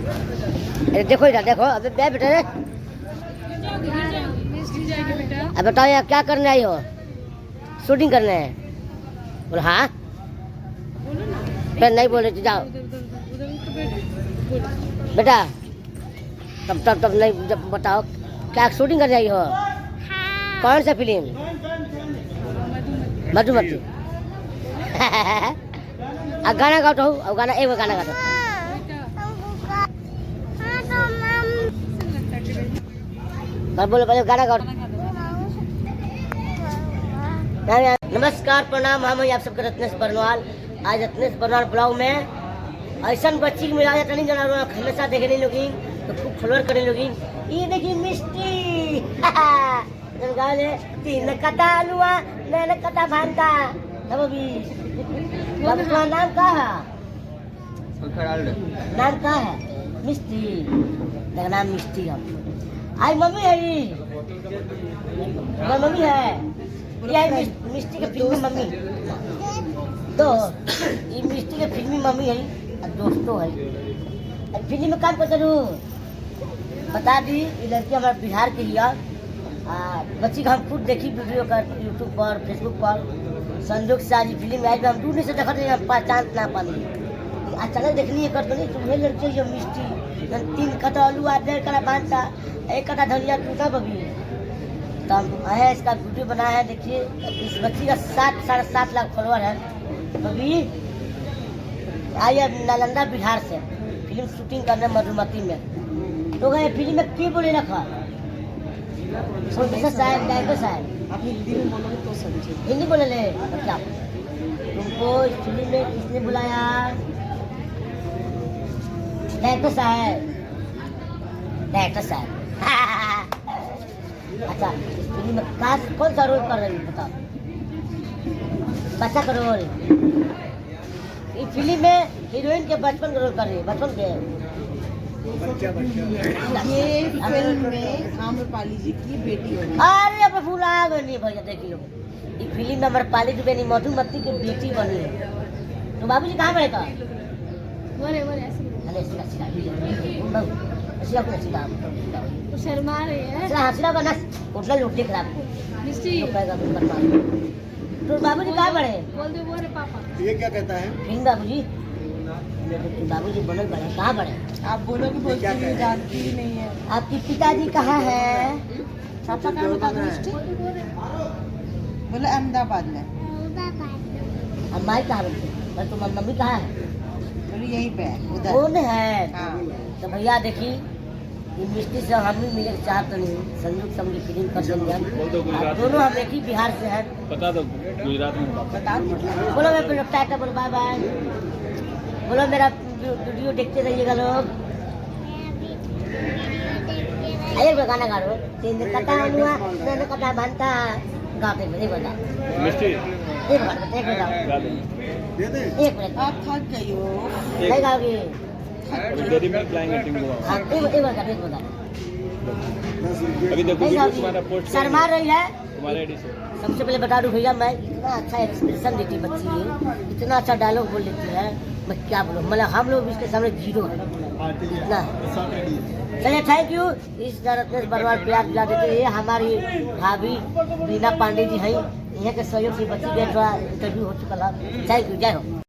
अरे देखो इधर देखो, अबे बेटा रे, अब बताओ यहाँ क्या करने आई हो? शूटिंग करने है? बोलो हाँ, फिर नहीं बोल रही थी, जाओ बेटा। तब नहीं, जब बताओ क्या शूटिंग करने आई हो? कौन सा फिल्म? मधुमती। अब गाना गाओ तो, अब गाना एक गाना गा दो। बोलो पहले गाना गाओ। नमस्कार प्रणाम, हम आप सबके रत्नेश बरनवाल। आज रत्नेश बरनवाल ब्लॉग में ऐसा बच्ची को मिला जाता नहीं, जना हमेशा देखने लोगी तो खूब फॉलोअर करने लोगी। ये देखिए मिस्टी गाने तीन कटा लुआ मैंने कटा भांता तब अभी तुम्हारा नाम क्या है? नाम क्या है? मिस्टी। मेरा नाम मिस्टी है। आई मम्मी है, मम्मी है ये मिस्टी के फिल्मी मम्मी तो ये मिस्टी के फिल्मी मम्मी है और दोस्तों है। फिल्म में काम करते रहूँ बता दी। ये लड़की हमारे बिहार के लिया बच्ची का हम खुद देखी वीडियो कर यूट्यूब पर फेसबुक पर। संजोग से आज फिल्म आई, हम दूर से देखते हैं, पहचान ना पानी अचानक देखनी कर तो नहीं तुम्हें लड़की जो मिस्टी 3 कटा आलू 1.5 कटा बांधता 1 कटा धनिया टूटा बबी। तो हम आए इसका वीडियो बनाया है। देखिए इस बच्ची का 7.5 लाख फॉलोअर है। बबी आई है नालंदा बिहार से फिल्म शूटिंग करने मधुमती में। तो गए फिल्म में क्या बोले रखा साहब डायरेक्टर साहब आप हिंदी में बोलोगे तो समझे। हिंदी बोले ले क्या तुमको इस फिल्म में किसने बुलाया? डायरेक्टर साहब, डायरेक्टर साहब। अच्छा इस फिल्म में कौन सा रोल कर रही है बताओ? बच्चा का रोल। इस फिल्म में हीरोइन के बचपन का रोल कर रही है, बचपन के। ये फिल्म में आम्रपाली जी की बेटी है। अरे अब भूला गई भैया, देख लो ये फिल्म में आम्रपाली जी बनी मधुमती की बेटी बनी है। तो बाबूजी कहाँ गए था? शर्मा रही है। हंसना बना उठना लुटने खराब तो बाबूजी कहाँ बड़े? बोल दो बोले पापा। ये क्या कहता है? फिर बाबूजी बाबूजी बनल बड़े कहाँ बड़े? आप बोलोगे बोलती जानती ही नहीं है। आपके पिताजी कहाँ है? पापा कहाँ बता दो। बोले अहमदाबाद में। अब माई कहाँ बनती? तो मम्मी कहाँ है? बोले यहीं पे है उधर। कौन है? हाँ। तो भैया देखी ये मिस्टी से हम भी मिले चाहते नहीं, संयुक्त समझी फिल्म कर देंगे। दोनों हम एक ही बिहार से हैं। बता दो गुजरात में बता दो। बोलो मैं टाटा बोलो बाय बाय। बोलो मेरा वीडियो देखते रहिएगा लोग। अरे गाना गा लो। 3 कटा हुआ 3 कटा बनता गाते में बता मिस्टी एक मिनट गा दो। एक मिनट आप थक गई हो। नहीं गाओगी? डेरी मिल्क लाएंगे टीम को। हाँ एक बता अभी देखो वीडियो तुम्हारा पोस्ट शर्मा रही है तुम्हारे आईडी से। सबसे पहले बता दूं भैया, मैं इतना अच्छा एक्सप्रेशन देती बच्ची है, इतना अच्छा डायलॉग बोल लेती है, मैं क्या बोलूँ। मतलब हम लोग इसके सामने जीरो है इतना। चलिए थैंक यू। इस रत्नेश बरनवाल प्यार दिला देते हैं। हमारी भाभी रीना पांडे जी हैं, यहाँ के सहयोग से बच्ची गए, थोड़ा इंटरव्यू हो चुका था। थैंक यू, जय हो।